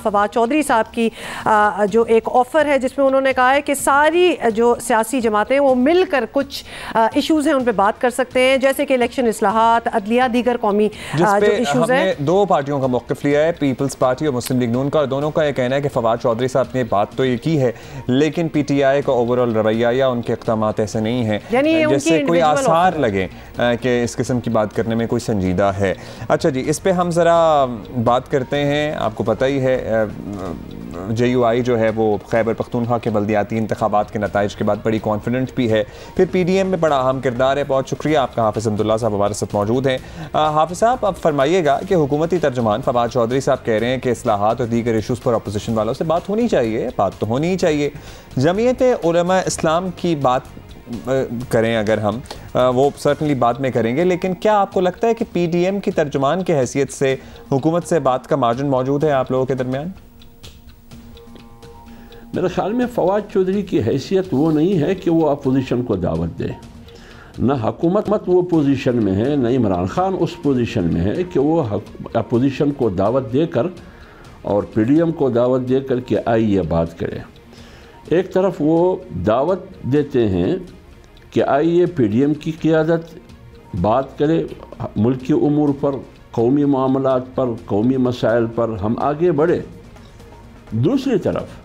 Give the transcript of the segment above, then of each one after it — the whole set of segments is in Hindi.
फवाद चौधरी साहब की जो एक ऑफ़र है जिसमें उन्होंने कहा है कि सारी जो सियासी जमातें वो मिलकर कुछ इश्यूज़ हैं उन पे बात कर सकते हैं, जैसे कि इलेक्शन इस्लाहात, अदलिया, दीगर कौमी जो इश्यूज़ हैं। दो पार्टियों का मौक़िफ़ लिया है, पीपल्स पार्टी और मुस्लिम लीग नून का, और दोनों का ये कहना है कि फवाद चौधरी साहब ने बात तो ये की है लेकिन PTI का ओवरऑल रवैया या उनके इक़दामात ऐसे नहीं हैं जैसे कोई आसार लगे कि इस किस्म की बात करने में कोई संजीदा है। अच्छा जी, इस पर हम ज़रा बात करते हैं। आपको पता ही है JUI जो है वो खैबर पख्तूनख्वा के बल्दियाती इंतखाबात के नताइज के बाद बड़ी कॉन्फिडेंट भी है, फिर PDM में बड़ा अहम किरदार है। बहुत शुक्रिया आपका, हाफिज़ अब्दुल्ला साहब हमारे साथ मौजूद हैं। हाफिज़ साहब, अब फरमाइएगा कि हुकूमती तर्जुमान फवाद चौधरी साहब कह रहे हैं कि इस्लाहात और दीगर इशूज़ पर अपोजिशन वालों से बात होनी चाहिए, बात तो होनी ही चाहिए। जमीयत उलमा इस्लाम की बात करें अगर हम, वो सर्टनली बाद में करेंगे, लेकिन क्या आपको लगता है कि PDM की तर्जुमान की हैसियत से हुकूमत से बात का मार्जिन मौजूद है आप लोगों के दरमियान? मेरे ख्याल में फवाद चौधरी की हैसियत वो नहीं है कि वो अपोजिशन को दावत दे, न हुकूमत वो पोजीशन में है, न इमरान खान उस पोजीशन में है कि वो अपोजिशन को दावत देकर और PDM को दावत देकर कि आइए बात करें। एक तरफ वो दावत देते हैं कि आइए PDM की क़ियादत बात करे, मुल्क के उमूर पर, कौमी मामलात पर, कौमी मसाइल पर हम आगे बढ़े। दूसरी तरफ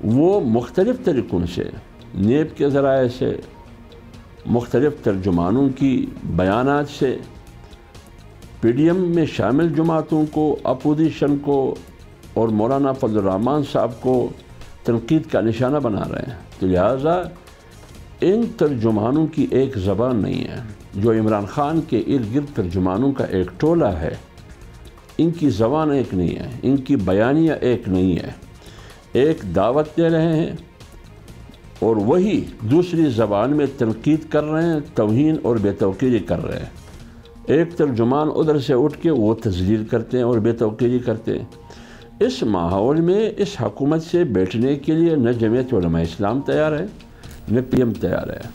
वो मुख्तलिफ़ तरीक़ों से, नेब के ज़राए से, मुख्तलिफ़ तर्जुमानों की बयानात से PDM में शामिल जमातों को, अपोजिशन को और मौलाना फजल रहमान साहब को तनकीद का निशाना बना रहे हैं। तो लिहाजा इन तर्जुमानों की एक ज़बान नहीं है, जो इमरान खान के इर्द गिर्द तर्जुमानों का एक टोला है, इनकी ज़बान एक नहीं है, इनकी बयानियाँ एक नहीं है। एक दावत दे रहे हैं और वही दूसरी ज़बान में तनकीद कर रहे हैं, तौहीन और बेतौकीरी कर रहे हैं। एक तर्जुमान उधर से उठ के वो तज़लील करते हैं और बेतौकीरी करते हैं। इस माहौल में इस हुकूमत से बैठने के लिए न जमीयत उलमा इस्लाम तैयार है, न PM तैयार है।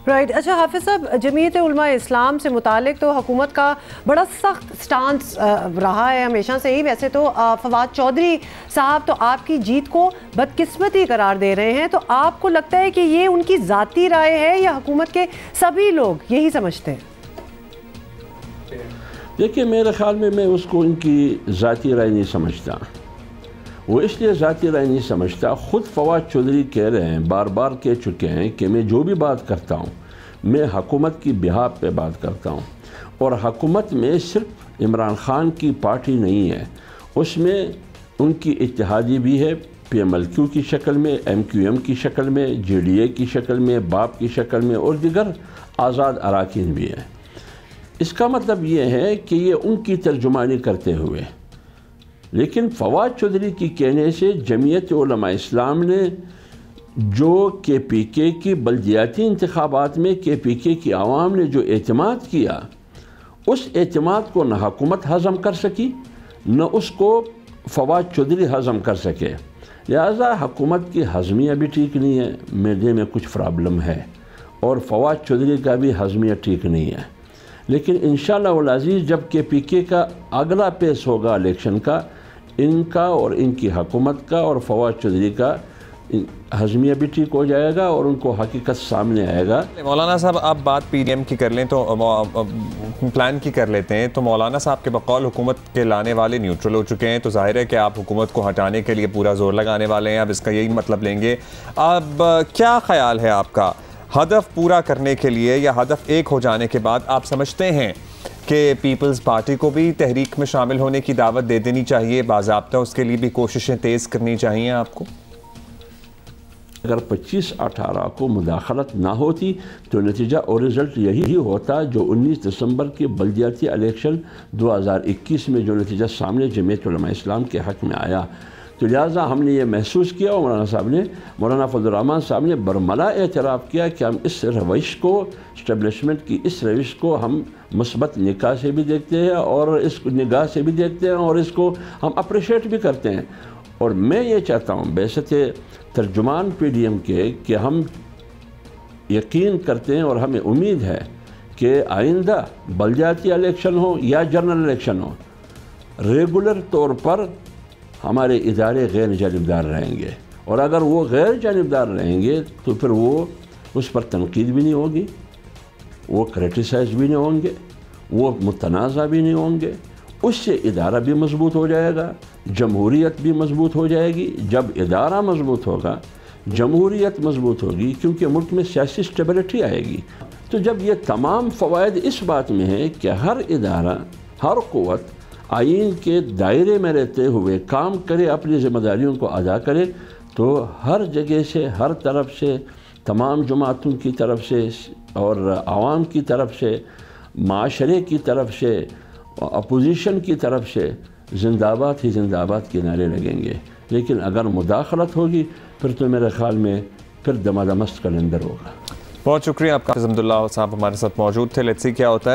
राइट। अच्छा हाफिज़ साहब, जमीयत उलमा इस्लाम से मुतालिक तो हुकूमत का बड़ा सख्त स्टांस रहा है हमेशा से ही। वैसे तो फवाद चौधरी साहब तो आपकी जीत को बदकिस्मती करार दे रहे हैं, तो आपको लगता है कि ये उनकी ज़ाती राय है या हुकूमत के सभी लोग यही समझते हैं? देखिए, मेरे ख्याल में मैं उसको उनकी ज़ाती राय नहीं समझता। वो इसलिए ज़ाती राय नहीं समझता, ख़ुद फवाद चौधरी कह रहे हैं, बार बार कह चुके हैं कि मैं जो भी बात करता हूँ मैं हुकूमत की बिहाफ पे बात करता हूँ, और हुकूमत में सिर्फ इमरान खान की पार्टी नहीं है, उसमें उनकी इत्तेहादी भी है, PMLQ की शक्ल में, MQM की शक्ल में, JDA की शक्ल में, बाप की शक्ल में और दीगर आज़ाद अराकीन भी है। इसका मतलब ये है कि ये उनकी तर्जुमानी करते हुए, लेकिन फवाद चौधरी की कहने से जमीयत उलमा इस्लाम ने जो KPK की बल्दियाती इंतखाबात में KPK की आवाम ने जो एतमाद किया, उस एतमाद को न हुकूमत हज़म कर सकी, न उसको फवाद चौधरी हज़म कर सके। लिहाजा हुकूमत की हज़मिया भी ठीक नहीं है, मैदे में कुछ प्रॉब्लम है, और फवाद चौधरी का भी हज़मिया ठीक नहीं है। लेकिन इंशाअल्लाह वल अज़ीज़ जब KPK का अगला पेश होगा इलेक्शन का, इनका और इनकी हुकूमत का और फवाद चौधरी का हज़मिया भी ठीक हो जाएगा और उनको हकीकत सामने आएगा। मौलाना साहब, आप बात PDM की कर लें तो प्लान की कर लेते हैं, तो मौलाना साहब के बकौल हुकूमत के लाने वाले न्यूट्रल हो चुके हैं, तो जाहिर है कि आप हुकूमत को हटाने के लिए पूरा जोर लगाने वाले हैं, अब इसका यही मतलब लेंगे। अब क्या ख्याल है आपका, हदफ पूरा करने के लिए या हदफ एक हो जाने के बाद आप समझते हैं कि पीपल्स पार्टी को भी तहरीक में शामिल होने की दावत दे देनी चाहिए, बाज़ाब्ता उसके लिए भी कोशिशें तेज़ करनी चाहिए आपको? अगर 25-18 को मुदाखलत ना होती तो नतीजा और रिज़ल्ट यही होता जो 19 दिसंबर के बल्दियाती इलेक्शन 2021 में जो नतीजा सामने जमीयत उलमा इस्लाम के हक़ में आया। तो लिहाजा हमने ये महसूस किया और मौलाना फजल रहमान साहब ने बरमला एतराफ़ किया कि हम इस रवैश को, इस्टेब्लिशमेंट की इस रवैश को हम मुस्बत निगाह से भी देखते हैं और इस निगाह से भी देखते हैं और इसको हम अप्रिशिएट भी करते हैं। और मैं ये चाहता हूँ बेशते तर्जुमान PDM के कि हम यकीन करते हैं और हमें उम्मीद है कि आइंदा बल्दियाती इलेक्शन हो या जनरल इलेक्शन हो, रेगुलर तौर पर हमारे इदारे गैर जानिबदार रहेंगे, और अगर वो गैर जानिबदार रहेंगे तो फिर वो उस पर तनकीद भी नहीं होगी, वो क्रिटिसाइज भी नहीं होंगे, वो मुतनाज़ा भी नहीं होंगे। उससे इदारा भी मजबूत हो जाएगा, जमहूरियत भी मजबूत हो जाएगी। जब इदारा मजबूत होगा, जमहूरियत मजबूत होगी, क्योंकि मुल्क में सियासी स्टेबिलिटी आएगी। तो जब ये तमाम फ़वाइद इस बात में है कि हर इदारा, हर क़ुव्वत आइन के दायरे में रहते हुए काम करे, अपनी ज़िम्मेदारियों को अदा करे, तो हर जगह से, हर तरफ से, तमाम जमातों की तरफ से और आवाम की तरफ से, माशरे की तरफ से, अपोजिशन की तरफ से जिंदाबाद ही जिंदाबाद के नारे लगेंगे। लेकिन अगर मुदाखलत होगी फिर तो मेरे ख्याल में फिर दमादमस्त कैलेंडर होगा। बहुत शुक्रिया आपका। अब्दुल्ला साहब हमारे साथ मौजूद थे। लेट्स सी क्या होता है।